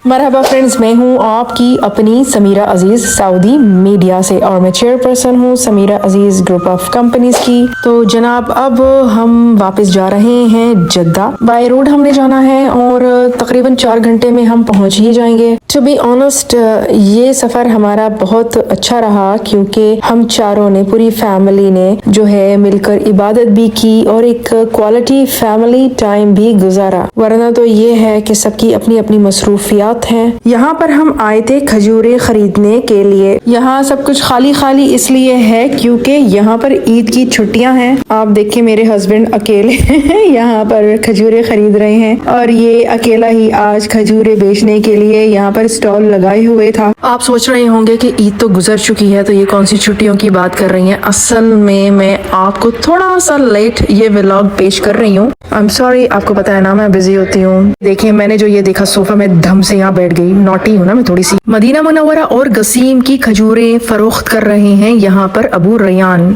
मरहबा friends, मैं हूं आपकी अपनी समीरा अजीज सऊदी मीडिया से और मैं चेयरपर्सन हूं समीरा अजीज ग्रुप ऑफ कंपनीज की। तो जनाब, अब हम वापस जा रहे हैं जद्दा। बाय रोड हमने जाना है और तकरीबन 4 घंटे में हम पहुंच ही जाएंगे। टू बी ऑनेस्ट, ये सफ़र हमारा बहुत अच्छा रहा क्योंकि हम चारों ने, पूरी फैमिली ने जो है मिलकर इबादत भी की और एक क्वालिटी फैमिली टाइम भी गुजारा। वरना तो ये है कि सबकी अपनी अपनी मसरूफियात हैं। यहाँ पर हम आए थे खजूरें खरीदने के लिए। यहाँ सब कुछ खाली खाली इसलिए है क्योंकि यहाँ पर ईद की छुट्टियाँ हैं। आप देखिए, मेरे हस्बैंड अकेले यहाँ पर खजूरें खरीद रहे हैं और ये अकेला ही आज खजूरें बेचने के लिए यहाँ पर स्टॉल लगाए हुए था। आप सोच रहे होंगे कि ईद तो गुजर चुकी है, तो ये कौन सी छुट्टियों की बात कर रही हैं। असल में मैं आपको थोड़ा सा लेट ये व्लॉग पेश कर रही हूँ। आई एम सॉरी, आपको पता है ना मैं बिजी होती हूँ। देखिए, मैंने जो ये देखा सोफा में धम से यहाँ बैठ गई। नॉटी हूँ ना मैं थोड़ी सी। मदीना मुनव्वरा और गसीम की खजूरें फरोख्त कर रहे हैं यहाँ पर अबू रैयान।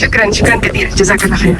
शुक्रान शुक्रान कदीर, जज़ाकल्लाह खैर।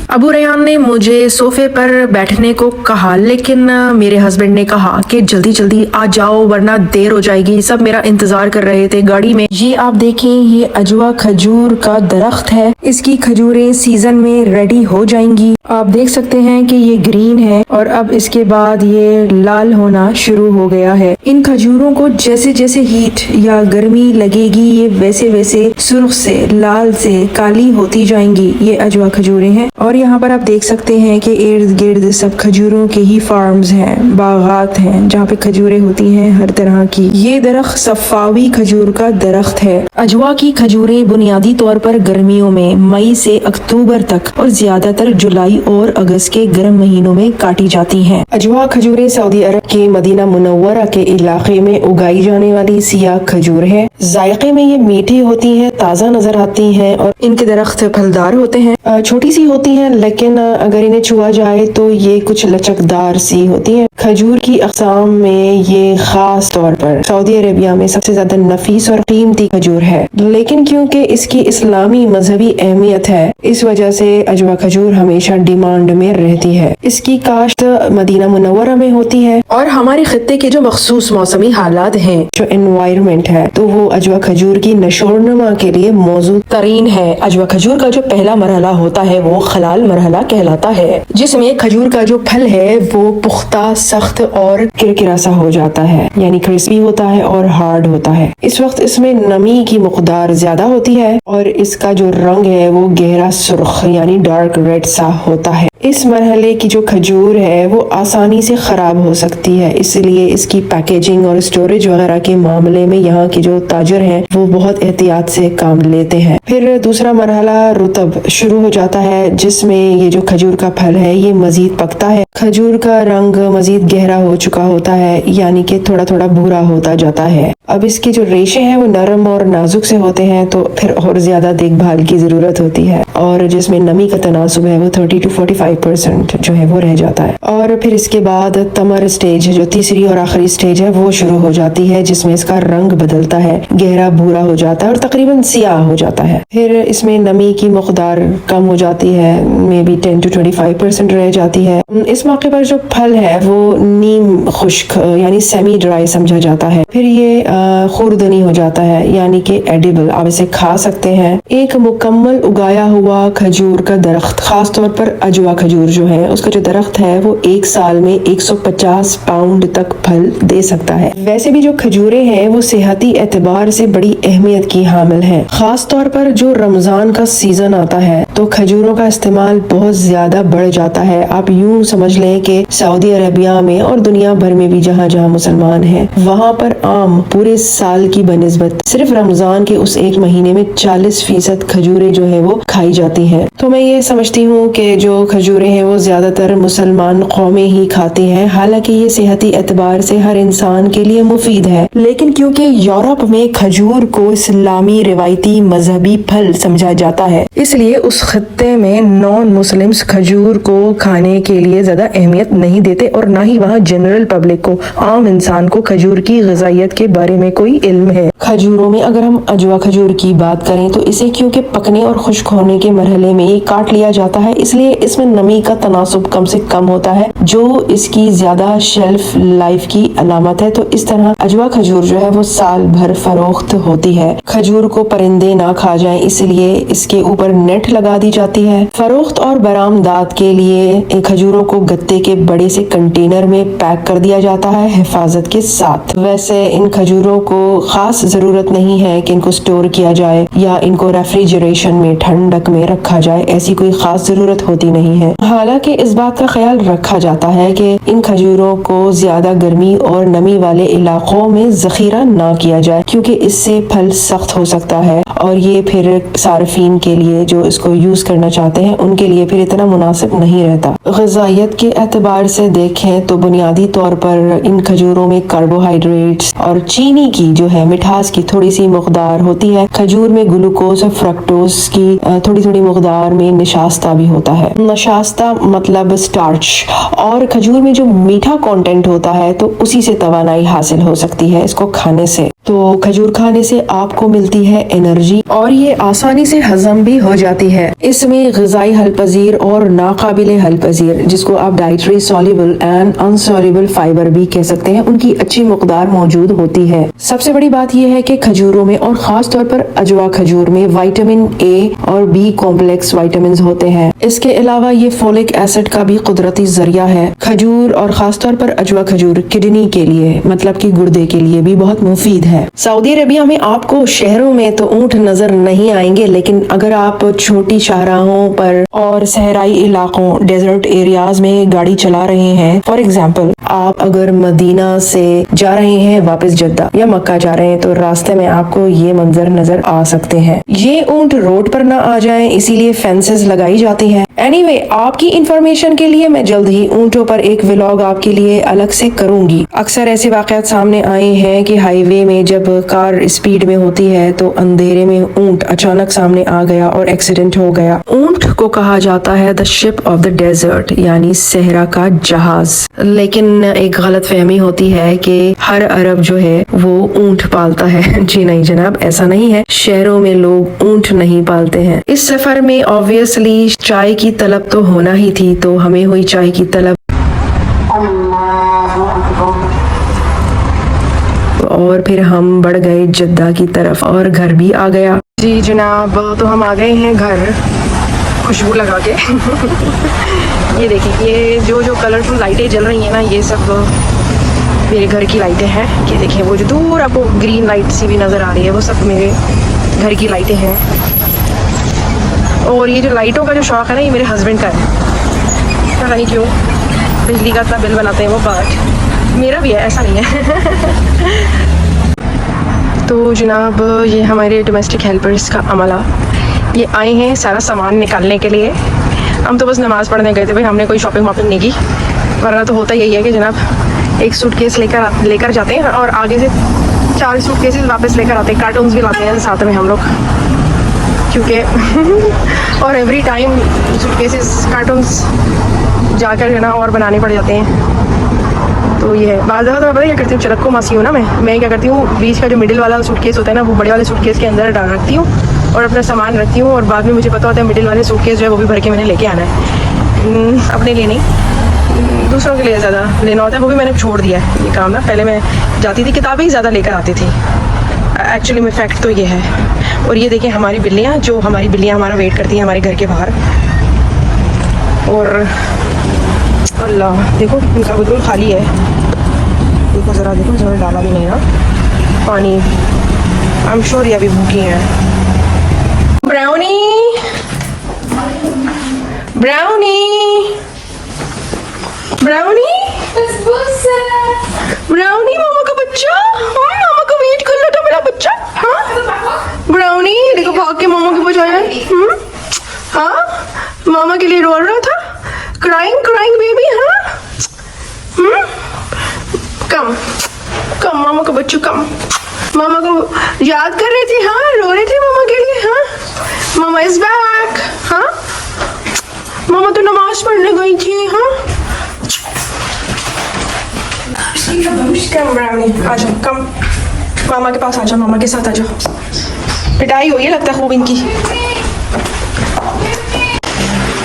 अबू रैयान ने मुझे सोफे पर बैठने को कहा, लेकिन मेरे हस्बैंड ने कहा कि जल्दी जल्दी आ जाओ वरना देर हो जाएगी। सब मेरा इंतजार कर रहे थे गाड़ी में। ये आप देखें, ये अजवा खजूर का दरख्त है। इसकी खजूरें सीजन में रेडी हो जाएंगी। आप देख सकते हैं कि ये ग्रीन है और अब इसके बाद ये लाल होना शुरू हो गया है। इन खजूरों को जैसे जैसे हीट या गर्मी लगेगी, ये वैसे वैसे सुर्ख से, लाल से काली होती जाएंगी। ये अजवा खजूरें हैं और यहाँ पर आप देख सकते हैं कि इर्द गिर्द सब खजूरों के ही फार्म्स हैं, बागात हैं जहाँ पे खजूरें होती हैं हर तरह की। ये दरख्त सफावी खजूर का दरख्त है। अजवा की खजूरें बुनियादी तौर पर गर्मियों में मई से अक्टूबर तक और ज्यादातर जुलाई और अगस्त के गर्म महीनों में काटी जाती हैं। अजवा खजूरें सऊदी अरब के मदीना मुनव्वरा के इलाके में उगाई जाने वाली सियाह खजूर है। जायके में ये मीठी होती है, ताज़ा नजर आती हैं और इनके दरख्त फलदार होते हैं। छोटी सी होती हैं लेकिन अगर इन्हें छुआ जाए तो ये कुछ लचकदार सी होती हैं। खजूर की अक़साम में ये खास तौर पर सऊदी अरेबिया में सबसे ज्यादा नफीस और कीमती खजूर है, लेकिन क्योंकि इसकी इस्लामी मजहबी अहमियत है, इस वजह से अजवा खजूर हमेशा डिमांड में रहती है। इसकी काश्त मदीना मुनव्वरा में होती है और हमारे खित्ते के जो मखसूस मौसमी हालात हैं, जो एनवायरनमेंट है, तो वो अजवा खजूर की नशोनुमा के लिए मौजूद तरीन है। अजवा खजूर का जो पहला मरहला होता है वो खलाल मरहला कहलाता है, जिसमें खजूर का जो फल है वो पुख्ता, सख्त और किरकिरा सा हो जाता है, यानी क्रिस्पी होता है और हार्ड होता है। इस वक्त इसमें नमी की मकदार ज्यादा होती है और इसका जो रंग है वो गहरा सुर्ख यानी डार्क रेड सा होता है। इस मरहले की जो खजूर है वो आसानी से खराब हो सकती है, इसलिए इसकी पैकेजिंग और स्टोरेज वगैरह के मामले में यहाँ के जो ताजर हैं वो बहुत एहतियात से काम लेते हैं। फिर दूसरा मरहला रुतब शुरू हो जाता है, जिसमें ये जो खजूर का फल है ये मजीद पकता है। खजूर का रंग मजीद गहरा हो चुका होता है, यानी कि थोड़ा थोड़ा भूरा होता जाता है। अब इसके जो रेशे हैं वो नरम और नाजुक से होते हैं, तो फिर और ज्यादा देखभाल की जरूरत होती है और जिसमें नमी का तनासुब है वो 30 to 45% जो है वो रह जाता है। और फिर इसके बाद तमर स्टेज, जो तीसरी और आखिरी स्टेज है, वो शुरू हो जाती है, जिसमें इसका रंग बदलता है, गहरा भूरा हो जाता है और तकरीबन सियाह हो जाता है। फिर इसमें नमी की मकदार कम हो जाती है, मे बी 10 to 25% रह जाती है। इस मौके पर जो फल है वो नीम खुश्क यानी सेमी ड्राई समझा जाता है। फिर ये खुर्दनी हो जाता है, यानी कि एडिबल, आप इसे खा सकते हैं। एक मुकम्मल उगाया हुआ खजूर का दरख्त, खास तौर पर अजवा खजूर जो है उसका जो दरख्त है वो एक साल में 150 पाउंड तक फल दे सकता है। वैसे भी जो खजूरें हैं वो सेहती एतबार से बड़ी अहमियत की हामिल हैं। खास तौर पर जो रमजान का सीजन आता है तो खजूरों का इस्तेमाल बहुत ज्यादा बढ़ जाता है। आप यूं समझ लें कि सऊदी अरेबिया में और दुनिया भर में भी जहाँ जहाँ मुसलमान हैं वहाँ पर आम पूरे साल की बनिस्बत सिर्फ रमजान के उस एक महीने में 40% खजूरें जो है वो खाई जाती हैं। तो मैं ये समझती हूँ कि जो खजूरें हैं वो ज्यादातर मुसलमान कौमें ही खाती हैं। हालांकि ये सेहती एतबार से हर इंसान के लिए मुफीद है, लेकिन क्योंकि यूरोप में खजूर को इस्लामी रिवायती मजहबी फल समझा जाता है, इसलिए उस खत्ते में नॉन मुस्लिम्स खजूर को खाने के लिए ज्यादा अहमियत नहीं देते और ना ही वहाँ जनरल पब्लिक को, आम इंसान को खजूर की ग़िज़ाइयत के बारे में कोई इल्म है। खजूरों में अगर हम अजवा खजूर की बात करें तो इसे क्योंकि पकने और खुश्क होने के मरहले में ये काट लिया जाता है, इसलिए इसमें नमी का तनासुब कम से कम होता है, जो इसकी ज्यादा शेल्फ लाइफ की अलामत है। तो इस तरह अजवा खजूर जो है वो साल भर फरोख्त होती है। खजूर को परिंदे ना खा जाएं, इसलिए इसके ऊपर नेट लगा दी जाती है। फरोख्त और बरामदात के लिए इन खजूरों को गत्ते के बड़े से कंटेनर में पैक कर दिया जाता है हिफाजत के साथ। वैसे इन खजूरों को खास जरूरत नहीं है कि इनको स्टोर किया जाए या इनको रेफ्रिजरेशन में ठंडक में रखा जाए, ऐसी कोई खास जरूरत होती नहीं है। हालांकि इस बात का ख्याल रखा जाता है कि इन खजूरों को ज्यादा गर्मी और नमी वाले इलाकों में जखीरा ना किया जाए, क्योंकि इससे फल सख्त हो सकता है और ये फिर सार्फिन के लिए जो इसको यूज करना चाहते हैं उनके लिए फिर इतना मुनासिब नहीं रहता। ग़िज़ाइयत के एतबार से देखें तो बुनियादी तौर पर इन खजूरों में कार्बोहाइड्रेट्स और चीनी की जो है मिठास की थोड़ी सी मकदार होती है। खजूर में ग्लूकोज और फ्रक्टोज की थोड़ी थोड़ी मकदार में निशास्ता भी होता है। निशास्ता मतलब स्टार्च, और खजूर में जो मीठा कंटेंट होता है तो उसी से तवानाई हासिल हो सकती है इसको खाने से। तो खजूर खाने से आपको मिलती है एनर्जी और ये आसानी से हजम भी हो जाती है। इसमें ग़िज़ाई हलपजीर और नाकाबिले हलपजीर, जिसको आप डाइटरी सॉल्युबल एंड अनसॉल्युबल फाइबर भी कह सकते हैं, उनकी अच्छी मकदार मौजूद होती है। सबसे बड़ी बात यह है कि खजूरों में और खास तौर पर अजवा खजूर में विटामिन ए और बी कॉम्प्लेक्स विटामिन होते हैं। इसके अलावा ये फोलिक एसिड का भी कुदरती जरिया है। खजूर और खास तौर पर अजवा खजूर किडनी के लिए मतलब कि गुर्दे के लिए भी बहुत मुफीद है। सऊदी अरेबिया में आपको शहरों में तो ऊंट नजर नहीं आएंगे, लेकिन अगर आप छोटी शाहराहों पर और सहराई इलाकों डेजर्ट एरियाज में गाड़ी चला रहे हैं, फॉर एग्जाम्पल आप अगर मदीना से जा रहे हैं वापस जद्दा या मक्का जा रहे हैं तो रास्ते में आपको ये मंजर नजर आ सकते हैं। ये ऊंट रोड पर ना आ जाएं, इसीलिए फेंसेस लगाई जाती हैं। एनीवे, आपकी इंफॉर्मेशन के लिए मैं जल्द ही ऊंटों पर एक व्लॉग आपके लिए अलग से करूंगी। अक्सर ऐसे वाकयात सामने आए हैं कि हाईवे में जब कार स्पीड में होती है तो अंधेरे में ऊंट अचानक सामने आ गया और एक्सीडेंट हो गया। ऊंट को कहा जाता है the ship of the desert, यानी सहरा का जहाज। लेकिन एक गलत फहमी होती है कि हर अरब जो है वो ऊंट पालता है। जी नहीं जनाब, ऐसा नहीं है। शहरों में लोग ऊंट नहीं पालते हैं। इस सफर में ऑब्वियसली चाय की तलब तो होना ही थी, तो हमें हुई चाय की तलब और फिर हम बढ़ गए जद्दा की तरफ और घर भी आ गया। जी जनाब, तो हम आ गए हैं घर खुशबू लगा के। ये देखिए, ये जो जो कलरफुल लाइटें जल रही हैं ना, ये सब मेरे घर की लाइटें हैं। ये देखिए, वो जो दूर आपको ग्रीन लाइट सी भी नज़र आ रही है वो सब मेरे घर की लाइटें हैं। और ये जो लाइटों का जो शौक़ है ना, ये मेरे हस्बैंड का है। पता नहीं क्यों बिजली का इतना बिल बनाते हैं वो, बट मेरा भी है, ऐसा नहीं है। तो जनाब, ये हमारे डोमेस्टिक हेल्पर्स का अमला ये आए हैं सारा सामान निकालने के लिए। हम तो बस नमाज़ पढ़ने गए थे भाई, हमने कोई शॉपिंग वॉपिंग नहीं की। वरना तो होता यही है कि जनाब एक सूटकेस लेकर जाते हैं और आगे से 4 सूटकेसेस वापस लेकर आते हैं। कार्टून्स भी लाते हैं साथ में हम लोग, क्योंकि और एवरी टाइम सूटकेसेस कार्टून्स जाकर जो ना और बनाने पड़ जाते हैं। तो ये है। बाद तो मैं पता क्या करती हूँ, चरक्को मासी हूँ ना मैं क्या करती हूँ, बीच का जो मिडिल वाला सूटकेस होता है ना, वो बड़े वाले सूटकेस के अंदर डाल रखती हूँ और अपना सामान रखती हूँ। और बाद में मुझे पता होता है मिडिल वाले सूटकेस जो है वो भी भर के मैंने लेके आना है। अपने लिए नहीं, दूसरों के लिए ज़्यादा लेना होता है। वो भी मैंने छोड़ दिया है ये काम ना। पहले मैं जाती थी, किताबें ही ज़्यादा लेकर आती थी एक्चुअली में। फैक्ट तो ये है। और ये देखिए हमारी बिल्लियाँ, जो हमारी बिल्लियाँ हमारा वेट करती हैं हमारे घर के बाहर। और अल्लाह, देखो इनका बिल्कुल खाली है। देखो ज़रा, देखो इसमें डाला भी नहीं ना पानी। आई एम श्योर ये अभी भूखी हैं। ब्राउनी, ब्राउनी, ब्राउनी, ब्राउनी मामा का बच्चा। बेटे को भाग के मामा के बजाया? हाँ, मामा के लिए रो रहा था, क्राइंग बेबी। हाँ, कम कम मामा का बच्चों, कम। मामा को याद कर रही थी, हाँ, रो रही थी मामा के लिए। हाँ, मामा इज बैक। हाँ, मामा तो नमाज पढ़ने गई थी। हाँ, कम ब्राउनी, आ जाओ, कम मामा के पास आ जाओ, मामा के साथ आ जाओ। पिटाई हुई है लगता है खूब इनकी।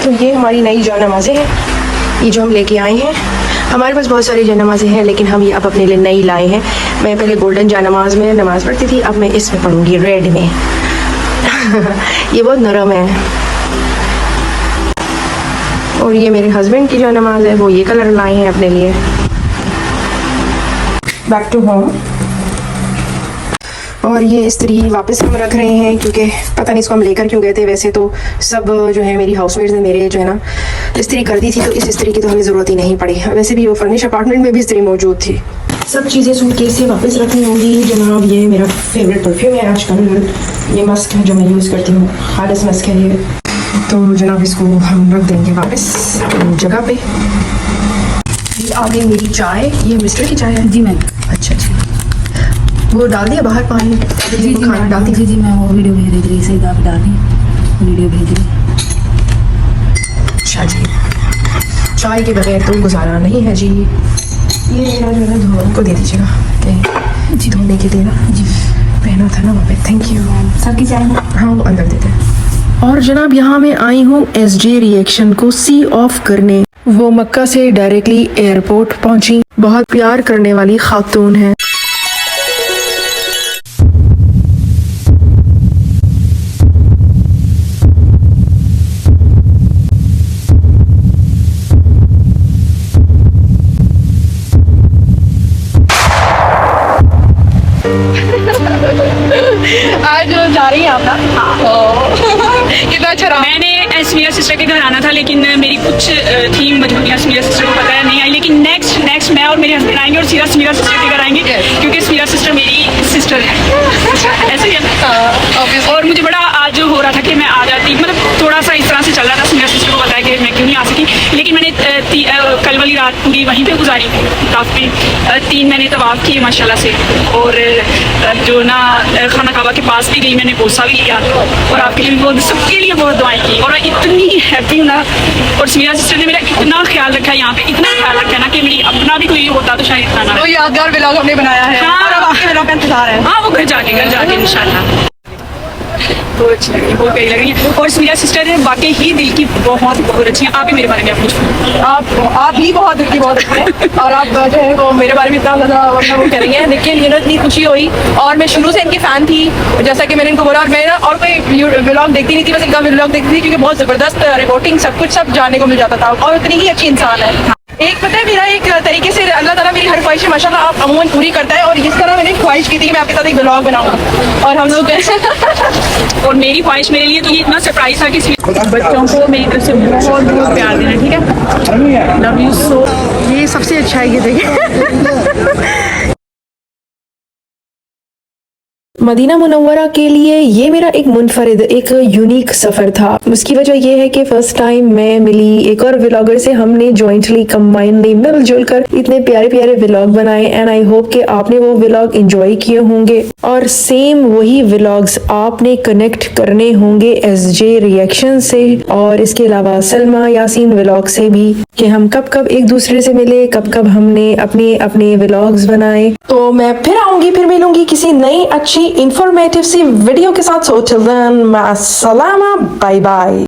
तो ये हमारी नई जो नमाजें हैं, ये जो हम लेके आए हैं। हमारे पास बहुत सारी जयनमाज़ें हैं, लेकिन हम ये अब अपने लिए नई लाए हैं। मैं पहले गोल्डन जयनमाज में नमाज़ पढ़ती थी, अब मैं इसमें पढ़ूंगी, रेड में। ये बहुत नरम है। और ये मेरे हस्बैंड की जो नमाज है, वो ये कलर लाए हैं अपने लिए। Back to home. और ये इस्त्री वापस हम रख रहे हैं, क्योंकि पता नहीं इसको हम लेकर क्यों गए थे। वैसे तो सब जो है मेरी हाउसमेट्स ने मेरे जो है ना इस्त्री कर दी थी, तो इस इस्त्री की तो हमें ज़रूरत ही नहीं पड़ी। वैसे भी वो फर्निश अपार्टमेंट में भी इस्त्री मौजूद थी। सब चीज़ें सूटकेस से वापस रखनी होंगी जनाब। ये मेरा फेवरेट परफ्यूम है आजकल, ये मस्क है जो मैं यूज़ करती हूँ, खालिस मस्क है ये। तो जनाब इसको हम रख देंगे वापस अपनी जगह पे। ये आ गई मेरी चाय, ये मिस्टर की चाय है जी मैम। अच्छा अच्छा, वो डाल दिया बाहर पानी? जी खाना डालती जी मैं वो वीडियो भेज रही सही आप डाल रही वीडियो भेज रही। अच्छा जी, चाय के बगैर तो गुजारा नहीं है जी। ये मेरा जो है धोने को दे दीजिएगा कि जी धोने के लिए ना जी पहना था ना वहाँ पे। Thank you. सर की चाय हाँ वो अंदर देते हैं। और जनाब यहाँ मैं आई हूँ SJ रिएक्शन को सी ऑफ करने। वो मक्का से डायरेक्टली एयरपोर्ट पहुँची। बहुत प्यार करने वाली खातून है। आज जा रही हैं आप ना? कितना अच्छा रहा। मैंने एसमिया सिस्टर के घर आना था, लेकिन मेरी कुछ थी मजबूरियाँ, एसमिया सिस्टर को पता नहीं आई। लेकिन नेक्स्ट मैं और मेरे हस्बैंड आएंगे और सीधा समीरा सिस्टर के घर आएंगे, क्योंकि समीरा सिस्टर मेरी सिस्टर है। ऐसे ही है। और मुझे बड़ा आज हो रहा था कि मैं आ जाती, मतलब थोड़ा सा इस तरह से चल रहा था। समीरा सिस्टर को बताया कि मैं क्यों नहीं आ सकी, लेकिन मैंने कल वाली रात पूरी वहीं पे गुजारी। काफ़ी 3 महीने तवाफ किए माशाल्लाह से। और जो ना खाना काबा के पास भी गई, मैंने बोसा भी लिया और आपके लिए भी बहुत, सबके लिए बहुत दुआएं की। और इतनी हैप्पी हूँ ना। और समीरा सिस्टर ने मेरा इतना ख्याल रखा है यहाँ पे, इतना ख्याल रखा है ना कि मेरी अपना भी कोई होता तो शायद इतना ना। तो यादगार व्लॉग हमने बनाया है। हाँ, अब आपके व्लॉग का इंतजार है। हाँ, वो घर जाके इंशाल्लाह। बहुत अच्छी लग रही है, बहुत प्यारी लग रही है। और समीरा सिस्टर है वाकई ही दिल की बहुत अच्छी है। आप ही मेरे बारे में आप कुछ आप ही बहुत दिल की बहुत अच्छी हैं। और आप जो है वो मेरे बारे में इतना ज़्यादा वो करेंगे, लेकिन ये ना इतनी खुशी हुई। और मैं शुरू से इनकी फ़ैन थी, जैसा कि मैंने इनको बोला। और मैं ना और कोई व्लॉग देखती नहीं थी, बस इनका व्लॉग देखती थी, क्योंकि बहुत ज़बरदस्त रिपोर्टिंग सब जानने को मिल जाता था। और उतनी ही अच्छी इंसान है। एक पता है मेरा एक तरीके से अल्लाह ताला मेरी हर ख्वाहिश माशाल्लाह आप अमूमन पूरी करता है। और इस तरह मैंने ख्वाहिश की थी कि मैं आपके साथ एक व्लॉग बनाऊँ और हम लोग और मेरी ख्वाहिश मेरे लिए तो ये इतना सरप्राइज था कि बच्चों को मेरी तरफ से बहुत प्यार देना। ठीक है, लव यू सो। ये सबसे अच्छा है, ये देखिए। मदीना मुनव्वरा के लिए ये मेरा एक मुनफरिद, एक यूनिक सफ़र था। उसकी वजह ये है कि फर्स्ट टाइम मैं मिली एक और व्लॉगर से। हमने जॉइंटली कंबाइनली मिलजुल कर इतने प्यारे प्यारे व्लॉग बनाए। एंड आई होप कि आपने वो व्लॉग एंजॉय किए होंगे और सेम वही व्लॉग्स आपने कनेक्ट करने होंगे SJ रिएक्शन से और इसके अलावा सलमा यासीन व्लॉग से भी, कि हम कब कब एक दूसरे से मिले, कब कब हमने अपने अपने व्लॉग्स बनाए। तो मैं फिर आऊंगी, फिर मिलूंगी किसी नई अच्छी इंफॉर्मेटिव सी वीडियो के साथ। सो टिल देन, मास्सलामा, बाय बाय।